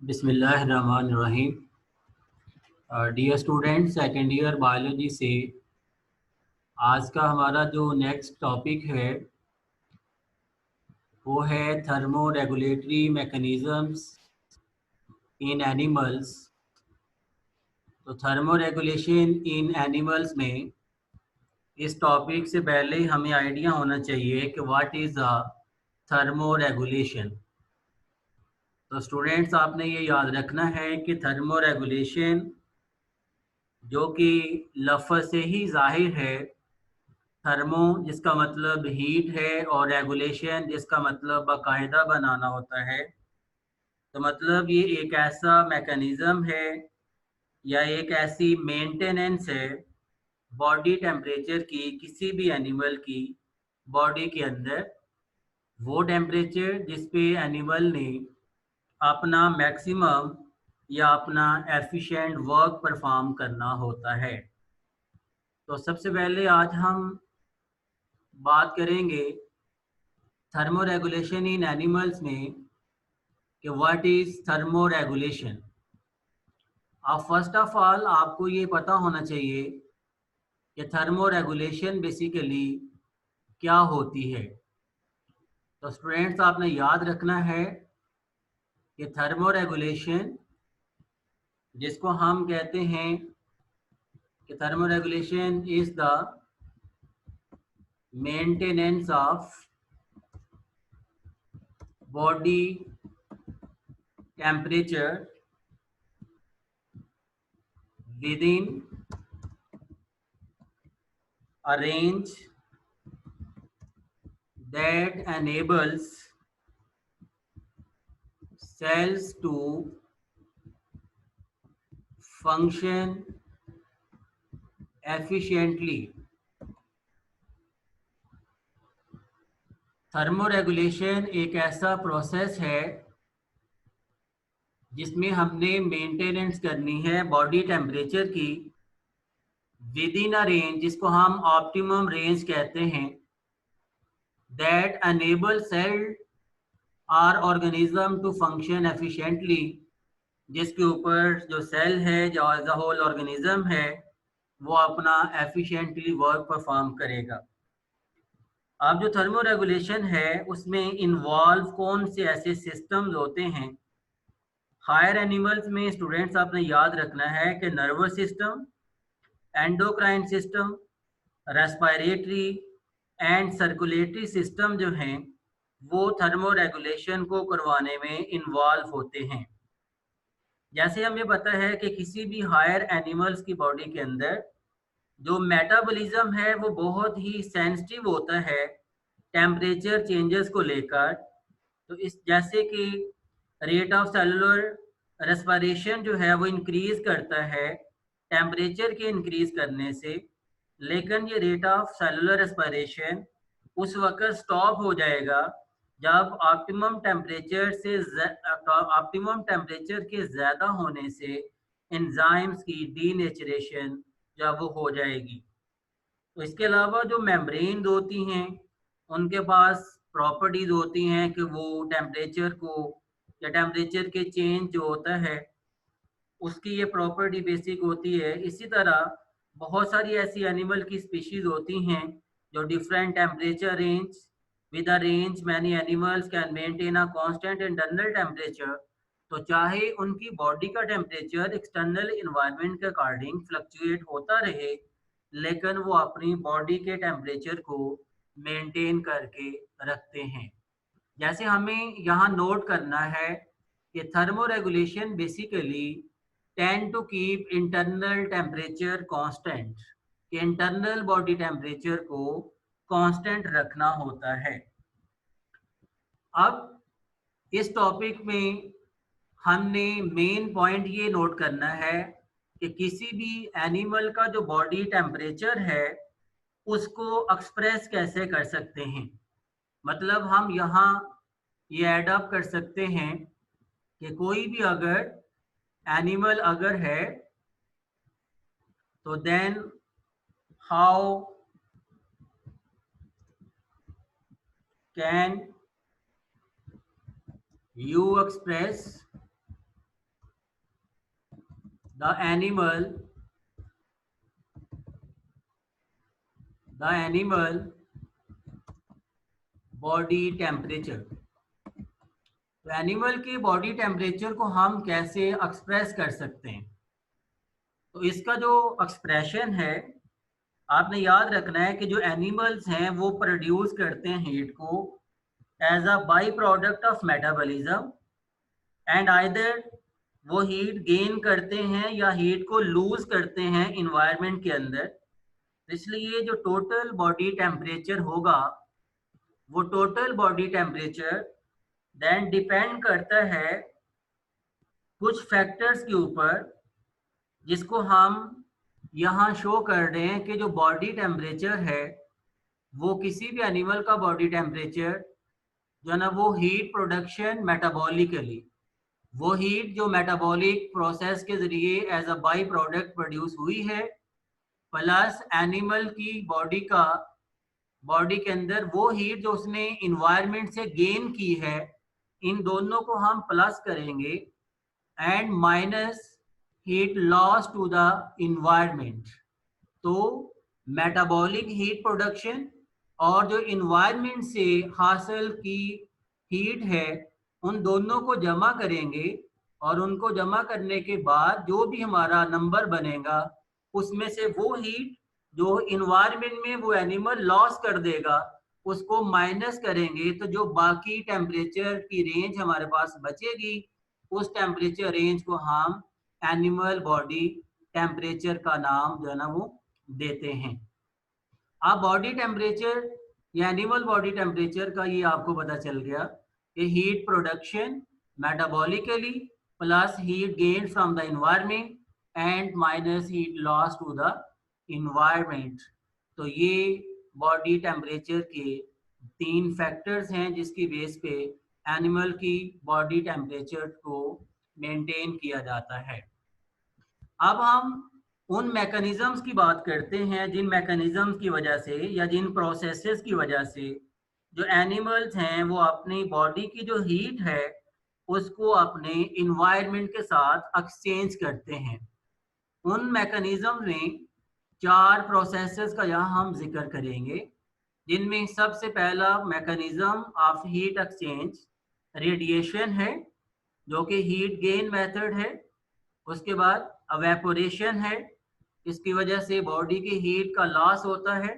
बिस्मिल्लाहिर्रहमानिर्रहीम। Dear student, second year biology से आज का हमारा जो नेक्स्ट टॉपिक है वो है थर्मो रेगुलेटरी मैकेनिज़म्स इन एनिमल्स। तो थर्मो रेगुलेशन इन एनिमल्स में इस टॉपिक से पहले ही हमें आइडिया होना चाहिए कि what is a thermo regulation. तो स्टूडेंट्स, आपने ये याद रखना है कि थर्मो रेगुलेशन जो कि लफ्ज़ से ही ज़ाहिर है, थर्मो जिसका मतलब हीट है और रेगुलेशन जिसका मतलब बाकायदा बनाना होता है। तो मतलब ये एक ऐसा मैकेनिज़्म है या एक ऐसी मेंटेनेंस है बॉडी टेम्परेचर की, किसी भी एनिमल की बॉडी के अंदर वो टेम्परेचर जिस पे एनिमल ने अपना मैक्सिमम या अपना एफिशिएंट वर्क परफॉर्म करना होता है। तो सबसे पहले आज हम बात करेंगे थर्मो रेगुलेशन इन एनिमल्स में कि व्हाट इज थर्मो रेगुलेशन। अब फर्स्ट ऑफ ऑल आपको ये पता होना चाहिए कि थर्मो रेगुलेशन बेसिकली क्या होती है। तो स्टूडेंट्स, आपने याद रखना है कि थर्मो रेगुलेशन जिसको हम कहते हैं कि thermoregulation is the maintenance of body temperature within a range that enables cells to function efficiently। Thermoregulation एक ऐसा प्रोसेस है जिसमें हमने मेंटेनेंस करनी है बॉडी टेम्परेचर की विद इन अ रेंज जिसको हम ऑप्टिमम रेंज कहते हैं, that enable cell or organism to function efficiently, जिसके ऊपर जो सेल है, जो एज अ होल ऑर्गेनिज्म है, वो अपना एफिशिएंटली वर्क परफॉर्म करेगा। अब जो थर्मो रेगुलेशन है उसमें इन्वॉल्व कौन से ऐसे सिस्टम्स होते हैं। हायर एनिमल्स में स्टूडेंट्स आपने याद रखना है कि nervous system, endocrine system, respiratory and circulatory system जो हैं वो थर्मो रेगुलेशन को करवाने में इन्वॉल्व होते हैं। जैसे हमें पता है कि किसी भी हायर एनिमल्स की बॉडी के अंदर जो मेटाबॉलिज्म है वो बहुत ही सेंसिटिव होता है टेम्परेचर चेंजेस को लेकर। तो इस जैसे कि रेट ऑफ सेलुलर रेस्पिरेशन जो है वो इंक्रीज करता है टेम्परेचर के इंक्रीज करने से, लेकिन ये रेट ऑफ सेलुलर रेस्पिरेशन उस वक्त स्टॉप हो जाएगा जब ऑप्टिमम टेम्परेचर के ज़्यादा होने से एंजाइम्स की डीनेचरेशन जब वो हो जाएगी। तो इसके अलावा जो मेम्ब्रेन होती हैं उनके पास प्रॉपर्टीज होती हैं कि वो टेम्परेचर को या टेम्परेचर के चेंज जो होता है उसकी ये प्रॉपर्टी बेसिक होती है। इसी तरह बहुत सारी ऐसी एनिमल की स्पीशीज होती हैं जो different temperature range with a range many animals can maintain a constant internal temperature. तो चाहे उनकी बॉडी का टेम्परेचर एक्सटर्नल इन्वायरमेंट के अकॉर्डिंग फ्लक्चुएट होता रहे, लेकिन वो अपनी बॉडी के टेम्परेचर को मेंटेन करके रखते हैं। जैसे हमें यहाँ नोट करना है कि thermoregulation basically tend to keep internal temperature constant, कि इंटरनल बॉडी टेम्परेचर को कांस्टेंट रखना होता है। अब इस टॉपिक में हमने मेन पॉइंट ये नोट करना है कि किसी भी एनिमल का जो बॉडी टेम्परेचर है उसको एक्सप्रेस कैसे कर सकते हैं। मतलब हम यहाँ ये ऐड अप कर सकते हैं कि कोई भी अगर एनिमल अगर है तो then how can you express the animal body temperature. तो एनिमल के बॉडी टेम्परेचर को हम कैसे एक्सप्रेस कर सकते हैं? तो इसका जो एक्सप्रेशन है, आपने याद रखना है कि जो एनिमल्स हैं वो प्रोड्यूस करते हैं हीट को as a by product of metabolism, and either वो हीट गेन करते हैं या हीट को लूज करते हैं इन्वायरमेंट के अंदर। इसलिए जो टोटल बॉडी टेम्परेचर होगा, वो total body temperature then depend करता है कुछ फैक्टर्स के ऊपर, जिसको हम यहाँ शो कर रहे हैं कि जो बॉडी टेम्परेचर है वो किसी भी एनिमल का बॉडी टेम्परेचर जो है ना, वो हीट प्रोडक्शन मेटाबॉलिकली, वो हीट जो मेटाबॉलिक प्रोसेस के जरिए as a by product produce हुई है, प्लस एनिमल की बॉडी के अंदर वो हीट जो उसने इन्वायरमेंट से गेन की है, इन दोनों को हम प्लस करेंगे and minus heat loss to the environment. तो मेटाबॉलिक हीट प्रोडक्शन और जो इन्वायरमेंट से हासिल की हीट है, उन दोनों को जमा करेंगे और उनको जमा करने के बाद जो भी हमारा नंबर बनेगा, उसमें से वो हीट जो इन्वायरमेंट में वो एनिमल लॉस कर देगा उसको माइनस करेंगे, तो जो बाकी टेम्परेचर की रेंज हमारे पास बचेगी, उस टेम्परेचर रेंज को हम एनिमल बॉडी टेम्परेचर का नाम जो है ना वो देते हैं। अब बॉडी टेम्परेचर या एनिमल बॉडी टेम्परेचर का ये आपको पता चल गया कि heat production metabolically plus heat gain from the environment and minus heat loss to the environment. तो ये बॉडी टेम्परेचर के 3 फैक्टर्स हैं जिसकी बेस पे एनिमल की बॉडी टेम्परेचर को मेंटेन किया जाता है। अब हम उन मैकेनिज्म्स की बात करते हैं जिन मैकेनिज्म्स की वजह से या जिन प्रोसेसेस की वजह से जो एनिमल्स हैं वो अपनी बॉडी की जो हीट है उसको अपने इन्वायरमेंट के साथ एक्सचेंज करते हैं। उन मैकेनिज्म में 4 प्रोसेसेस का यहाँ हम जिक्र करेंगे, जिनमें सबसे पहला mechanism of heat exchange radiation है, जो कि हीट गेन मेथड है। उसके बाद एवेपोरेशन है, इसकी वजह से बॉडी की हीट का लॉस होता है।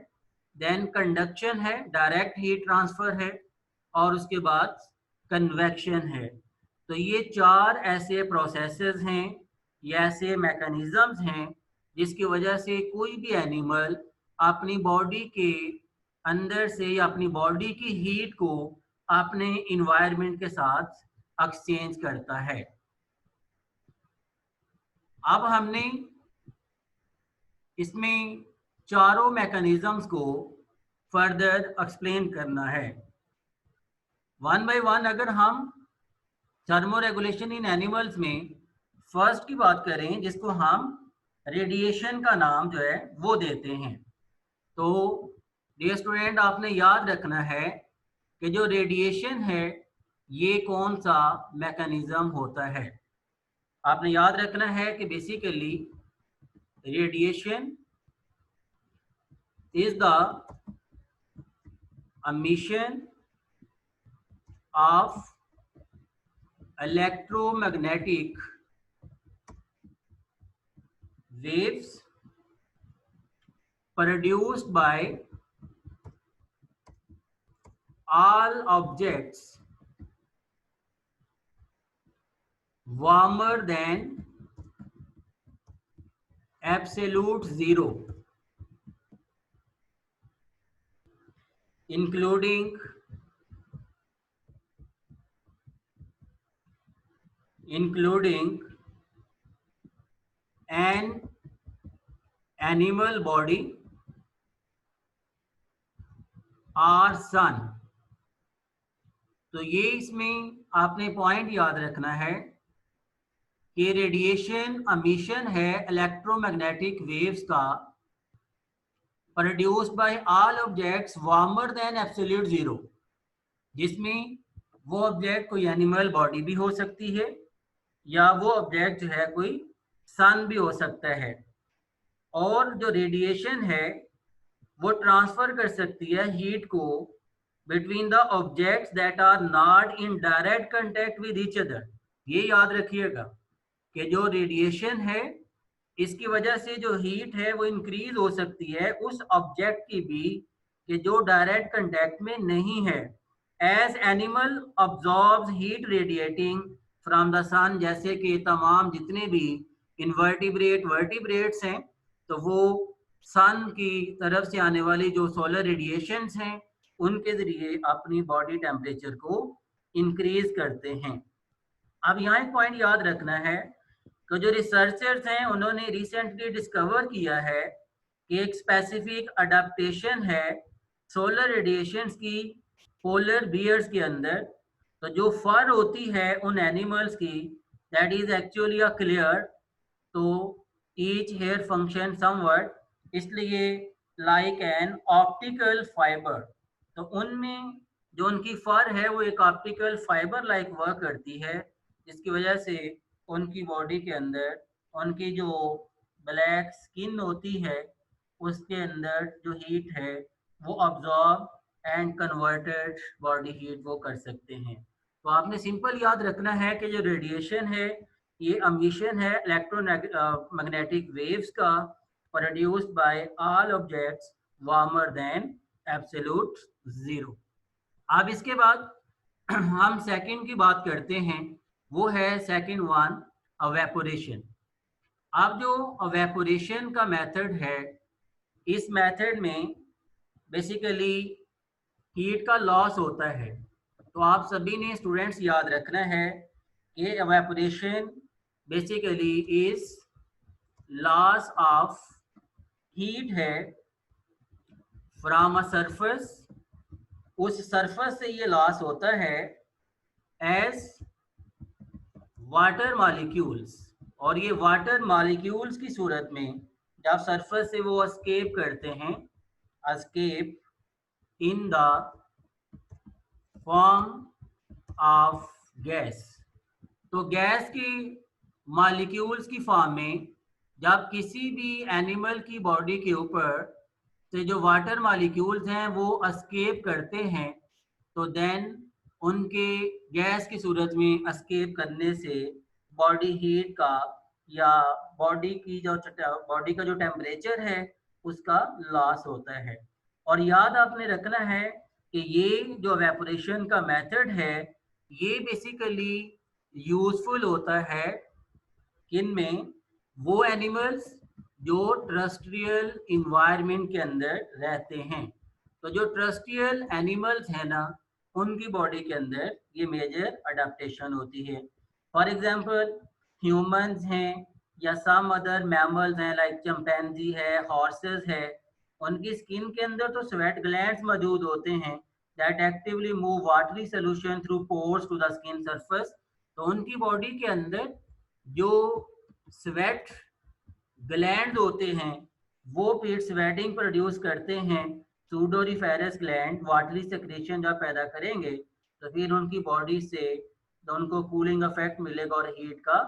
देन कंडक्शन है, डायरेक्ट हीट ट्रांसफर है, और उसके बाद कन्वेक्शन है। तो ये 4 ऐसे प्रोसेसेस हैं, ये ऐसे मैकेनिज्म्स हैं जिसकी वजह से कोई भी एनिमल अपनी बॉडी के अंदर से या अपनी बॉडी की हीट को अपने इन्वायरमेंट के साथ एक्सचेंज करता है। अब हमने इसमें चारों मैकेनिज्म्स को फर्दर एक्सप्लेन करना है वन बाय वन। अगर हम थर्मो रेगुलेशन इन एनिमल्स में फर्स्ट की बात करें, जिसको हम रेडिएशन का नाम जो है वो देते हैं, तो डियर स्टूडेंट आपने याद रखना है कि जो रेडिएशन है ये कौन सा मैकेनिज्म होता है। आपने याद रखना है कि basically radiation is the emission of electromagnetic waves produced by all objects warmer than absolute zero, including an animal body or sun। तो ये इसमें आपने पॉइंट याद रखना है कि रेडिएशन एमिशन है इलेक्ट्रोमैग्नेटिक वेव्स का produced by all objects warmer than absolute zero, जिसमें वो ऑब्जेक्ट कोई एनिमल बॉडी भी हो सकती है या वो ऑब्जेक्ट जो है कोई सन भी हो सकता है, और जो रेडिएशन है वो ट्रांसफर कर सकती है हीट को between the objects that are not in direct contact with each other. ये याद रखिएगा कि जो रेडिएशन है इसकी वजह से जो हीट है वो इंक्रीज हो सकती है उस ऑब्जेक्ट की भी कि जो डायरेक्ट कांटेक्ट में नहीं है। As animal absorbs heat radiating from the sun, जैसे कि तमाम जितने भी इनवर्टिब्रेट वर्टिब्रेट्स हैं तो वो सन की तरफ से आने वाली जो सोलर रेडिएशंस हैं उनके जरिए अपनी बॉडी टेम्परेचर को इंक्रीज करते हैं। अब यहाँ एक पॉइंट याद रखना है कि जो रिसर्चर्स हैं उन्होंने रिसेंटली डिस्कवर किया है कि एक स्पेसिफिक अडेप्टेशन है सोलर रेडिएशंस की पोलर बियर्स के अंदर। तो जो फर होती है उन एनिमल्स की, that is actually a clear, तो ईच हेयर फंक्शन समवट, इसलिए लाइक एन ऑप्टिकल फाइबर। तो उनमें जो उनकी फर है वो एक ऑप्टिकल फाइबर लाइक वर्क करती है, जिसकी वजह से उनकी बॉडी के अंदर उनकी जो ब्लैक स्किन होती है उसके अंदर जो हीट है वो absorb and converted body heat वो कर सकते हैं। तो आपने सिंपल याद रखना है कि जो रेडिएशन है ये एमिशन है इलेक्ट्रोमैग्नेटिक वेव्स का produced by all objects warmer than absolute zero. अब इसके बाद हम सेकंड की बात करते हैं, वो है सेकंड वन, अवेपोरेशन। अब जो अवेपोरेशन का मेथड है, इस मेथड में बेसिकली हीट का लॉस होता है। तो आप सभी ने स्टूडेंट्स याद रखना है कि evaporation basically is loss of heat है फ्रॉम अ सरफेस, उस सरफेस से ये लॉस होता है एज वाटर मॉलिक्यूल्स, और ये वाटर मॉलिक्यूल्स की सूरत में जब सरफेस से वो एस्केप करते हैं, escape in the form of gas. तो गैस की मॉलिक्यूल्स की फॉर्म में जब किसी भी एनिमल की बॉडी के ऊपर से जो वाटर मॉलिक्यूल्स हैं वो एस्केप करते हैं, तो देन उनके गैस की सूरत में एस्केप करने से बॉडी हीट का या बॉडी का जो टेम्परेचर है उसका लॉस होता है। और याद आपने रखना है कि ये जो एवेपोरेशन का मेथड है ये बेसिकली यूजफुल होता है किन में, वो एनिमल्स जो ट्रस्ट्रियल इन्वायरमेंट के अंदर रहते हैं। तो जो ट्रस्ट्रियल एनिमल्स हैं ना उनकी बॉडी के अंदर ये मेजर अडेप्टेशन होती है। फॉर एग्जांपल ह्यूमंस हैं या सम अदर मैमल्स हैं लाइक चिंपैंजी है, हॉर्सेस है, उनकी स्किन के अंदर तो स्वेट ग्लैंड्स मौजूद होते हैं that actively move watery solution through pores to the skin surface. तो उनकी बॉडी के अंदर जो स्वेट ग्लैंड होते हैं वो फिर स्वेटिंग प्रोड्यूस करते हैं, सूडोरिफेरस ग्लैंड वाटरी सेक्रेशन जब पैदा करेंगे तो फिर उनकी बॉडी से तो उनको कूलिंग इफेक्ट मिलेगा और हीट का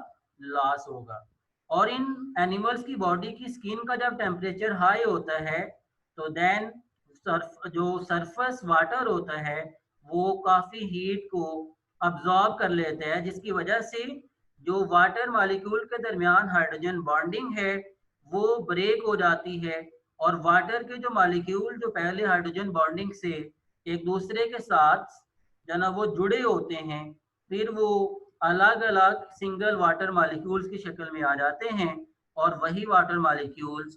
लॉस होगा। और इन एनिमल्स की बॉडी की स्किन का जब टेम्परेचर हाई होता है तो देन जो सरफेस वाटर होता है वो काफ़ी हीट को अब्जॉर्ब कर लेता है, जिसकी वजह से जो वाटर मॉलिक्यूल के दरमियान हाइड्रोजन बॉन्डिंग है वो ब्रेक हो जाती है, और वाटर के जो मॉलिक्यूल जो पहले हाइड्रोजन बॉन्डिंग से एक दूसरे के साथ जना वो जुड़े होते हैं फिर वो अलग अलग सिंगल वाटर मॉलिक्यूल्स की शक्ल में आ जाते हैं, और वही वाटर मॉलिक्यूल्स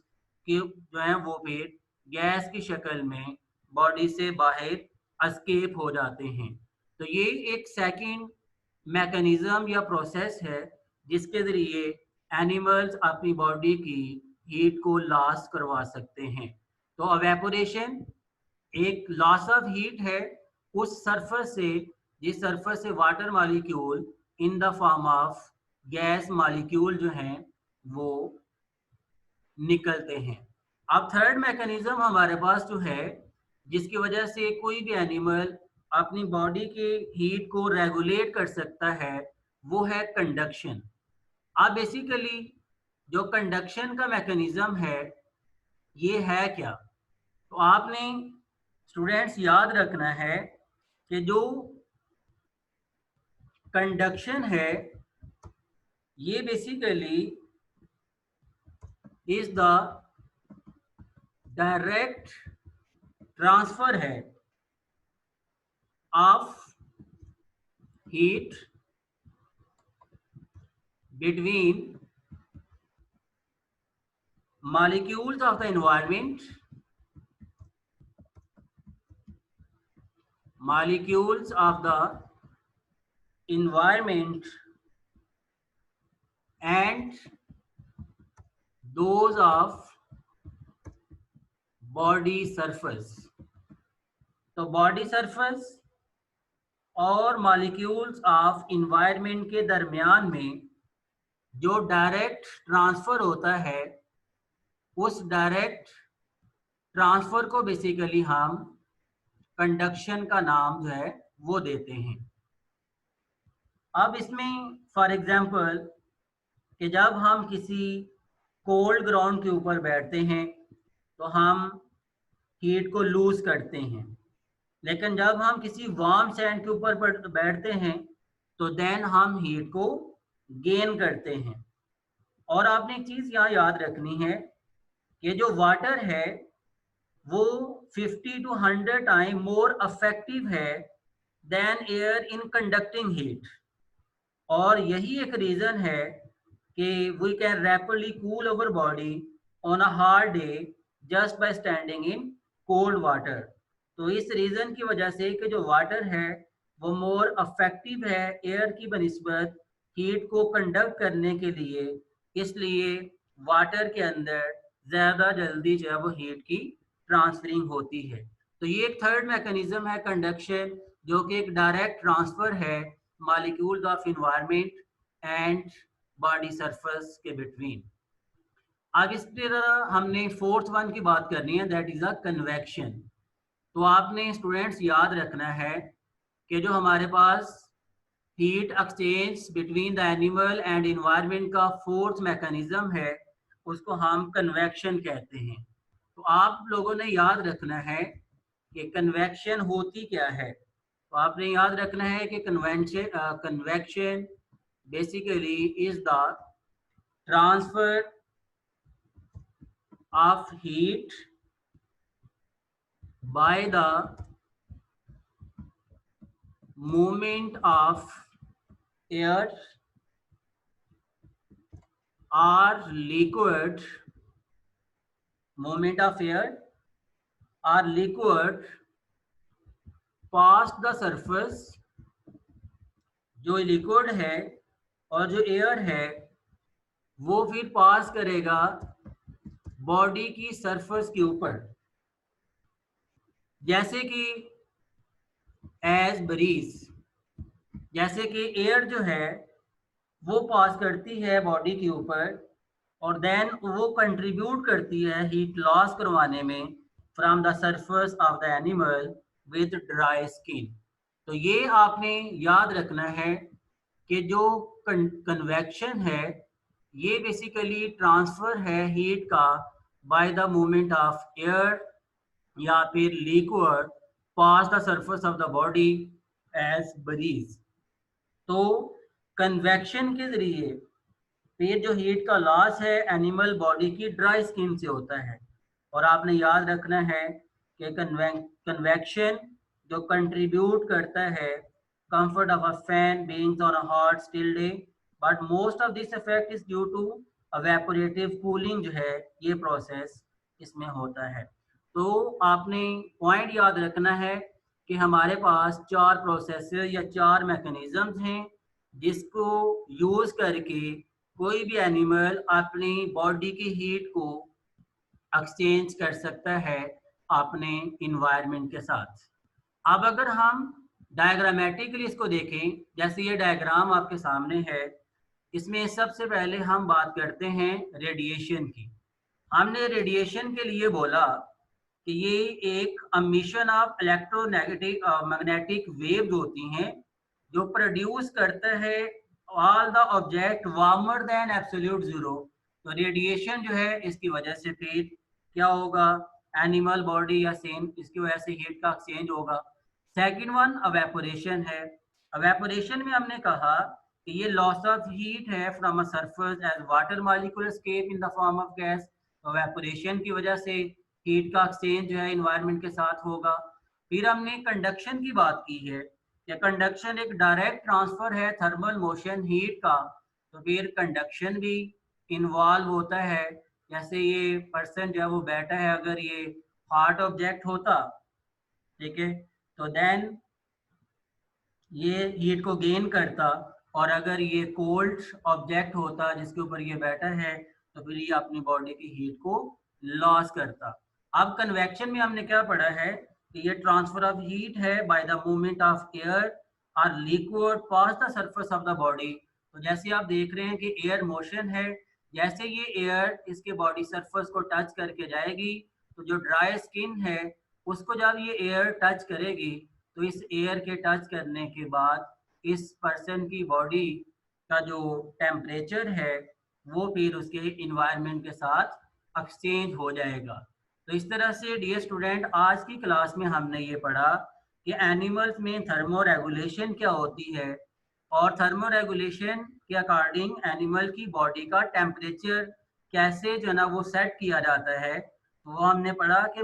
के जो है वो फिर गैस की शक्ल में बॉडी से बाहर एस्केप हो जाते हैं। तो ये एक सेकंड मैकेनिज्म या प्रोसेस है जिसके ज़रिए एनिमल्स अपनी बॉडी की हीट को लॉस करवा सकते हैं। तो एवेपोरेशन एक लॉस ऑफ हीट है उस सरफेस से जिस सरफेस से water molecule in the form of gas molecule जो हैं वो निकलते हैं। अब थर्ड मैकेनिज्म हमारे पास जो है जिसकी वजह से कोई भी एनिमल अपनी बॉडी के हीट को रेगुलेट कर सकता है वो है कंडक्शन। अब बेसिकली जो कंडक्शन का मैकेनिज्म है ये है क्या? तो आपने स्टूडेंट्स याद रखना है कि जो कंडक्शन है ये basically is the direct transfer है of heat between molecules of the environment, molecules of the environment and those of body surface. तो बॉडी सरफेस और मॉलिक्यूल्स ऑफ इन्वायरमेंट के दरमियान में जो डायरेक्ट ट्रांसफर होता है उस डायरेक्ट ट्रांसफर को बेसिकली हम कंडक्शन का नाम जो है वो देते हैं। अब इसमें फॉर एग्जांपल कि जब हम किसी कोल्ड ग्राउंड के ऊपर बैठते हैं तो हम हीट को लूज करते हैं, लेकिन जब हम किसी वार्म सैंड के ऊपर बैठते हैं तो देन हम हीट को गेन करते हैं। और आपने एक चीज़ यहाँ याद रखनी है कि जो वाटर है वो 50 to 100 टाइम मोर इफेक्टिव है then air in conducting heat. और यही एक रीज़न है कि we can rapidly cool our body on a hard day just by standing in cold water. तो इस रीज़न की वजह से कि जो वाटर है वो मोर इफेक्टिव है एयर की बनिस्बत हीट को कंडक्ट करने के लिए, इसलिए वाटर के अंदर ज़्यादा जल्दी जो है वो हीट की ट्रांसफरिंग होती है। तो ये एक थर्ड मैकेनिज्म है कंडक्शन, जो कि एक डायरेक्ट ट्रांसफ़र है molecules of environment and body surface के बिटवीन। अब इस तरह हमने फोर्थ वन की बात करनी है, दैट इज़ अ कन्वेक्शन। तो आपने स्टूडेंट्स याद रखना है कि जो हमारे पास heat exchange between the animal and environment का फोर्थ मैकेनिज्म है उसको हम कन्वेक्शन कहते हैं। तो आप लोगों ने याद रखना है कि कन्वेक्शन होती क्या है। तो आपने याद रखना है कि convection basically is the transfer of heat by the movement of air or liquid, movement of air or liquid past the surface। जो लिक्विड है और जो एयर है वो फिर पास करेगा बॉडी की सरफेस के ऊपर, जैसे कि एज ब्रीज, जैसे कि एयर जो है वो पास करती है बॉडी के ऊपर और देन वो कंट्रीब्यूट करती है हीट लॉस करवाने में from the surface of the animal with dry skin. तो ये आपने याद रखना है कि जो कन्वेक्शन है ये बेसिकली ट्रांसफर है हीट का by the movement of air या फिर liquid past the surface of the body as breeze. तो कन्वेक्शन के जरिए फिर जो हीट का लॉस है एनिमल बॉडी की ड्राई स्किन से होता है। और आपने याद रखना है कि कन्वेक्शन जो कंट्रीब्यूट करता है comfort of a fan being on a hot still day, but most of this effect is due to evaporative cooling जो है ये प्रोसेस इसमें होता है। तो आपने पॉइंट याद रखना है कि हमारे पास चार प्रोसेसर या चार मैकेनिज्म्स हैं जिसको यूज करके कोई भी एनिमल अपनी बॉडी की हीट को एक्सचेंज कर सकता है अपने इन्वायरमेंट के साथ। अब अगर हम डायग्रामेटिकली इसको देखें, जैसे ये डायग्राम आपके सामने है, इसमें सबसे पहले हम बात करते हैं रेडिएशन की। हमने रेडिएशन के लिए बोला कि ये एक emission of electronegative magnetic waves होती हैं जो प्रोड्यूस करता है all the object warmer than absolute zero तो रेडिएशन जो है इसकी वजह से फिर क्या होगा, एनिमल बॉडी या सेम इसकी वजह से हीट का एक्सचेंज होगा। सेकंड वन अवेपोरेशन है। अवेपोरेशन में हमने कहा कि ये लॉस ऑफ हीट है from a surface as water molecule escape in the form of gas. Evaporation की वजह से हीट का एक्सचेंज जो है इन्वायरमेंट के साथ होगा। फिर हमने कंडक्शन की बात की है कि कंडक्शन एक डायरेक्ट ट्रांसफर है थर्मल मोशन हीट का, तो फिर कंडक्शन भी इन्वॉल्व होता है। जैसे ये पर्सन जो है वो बैठा है, अगर ये हार्ड ऑब्जेक्ट होता, ठीक है, तो देन ये हीट को गेन करता, और अगर ये कोल्ड ऑब्जेक्ट होता जिसके ऊपर ये बैठा है तो फिर ये अपनी बॉडी की हीट को लॉस करता। अब कन्वेक्शन में हमने क्या पढ़ा है कि ये ट्रांसफर ऑफ हीट है by the movement of air और liquid past the surface of the body. तो जैसे आप देख रहे हैं कि एयर मोशन है, जैसे ये एयर इसके बॉडी सरफेस को टच करके जाएगी तो जो ड्राई स्किन है उसको जब ये एयर टच करेगी तो इस एयर के टच करने के बाद इस पर्सन की बॉडी का जो टेम्परेचर है वो फिर उसके इन्वायरमेंट के साथ एक्सचेंज हो जाएगा। तो इस तरह से डियर स्टूडेंट, आज की क्लास में हमने ये पढ़ा कि एनिमल्स में थर्मो रेगुलेशन क्या होती है, और थर्मो रेगुलेशन के अकॉर्डिंग एनिमल की बॉडी का टेम्परेचर कैसे जो है ना वो सेट किया जाता है। तो वो हमने पढ़ा कि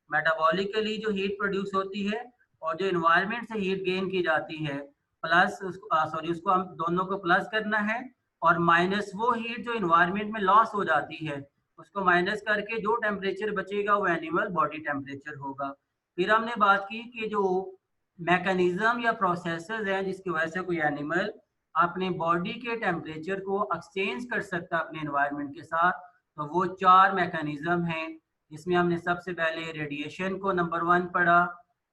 मेटाबॉलिकली जो हीट प्रोड्यूस होती है और जो इन्वायरमेंट से हीट गेन की जाती है, प्लस उसको हम दोनों को प्लस करना है, और माइनस वो हीट जो इन्वायरमेंट में लॉस हो जाती है उसको माइनस करके जो टेम्परेचर बचेगा वो एनिमल बॉडी टेम्परेचर होगा। फिर हमने बात की कि जो मैकेनिज्म या प्रोसेसेस हैं जिसकी वजह से कोई एनिमल अपने बॉडी के टेम्परेचर को एक्सचेंज कर सकता है अपने इन्वायरमेंट के साथ, तो वो 4 मैकेनिज्म हैं। इसमें हमने सबसे पहले रेडिएशन को नंबर 1 पढ़ा,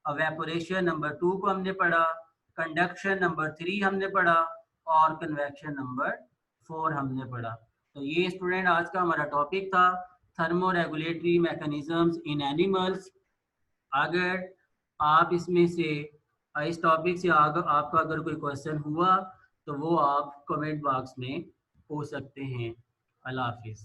अवेपोरेशन नंबर 2 को हमने पढ़ा, कंडक्शन नंबर 3 हमने पढ़ा, और कन्वेक्शन नंबर 4 हमने पढ़ा। तो ये स्टूडेंट आज का हमारा टॉपिक था, थर्मो रेगुलेटरी मैकेनिज्म्स इन एनिमल्स। अगर आप इसमें से इस टॉपिक से आपका अगर कोई क्वेश्चन हुआ तो वो आप कमेंट बॉक्स में पूछ सकते हैं। अल्लाह हाफिज़।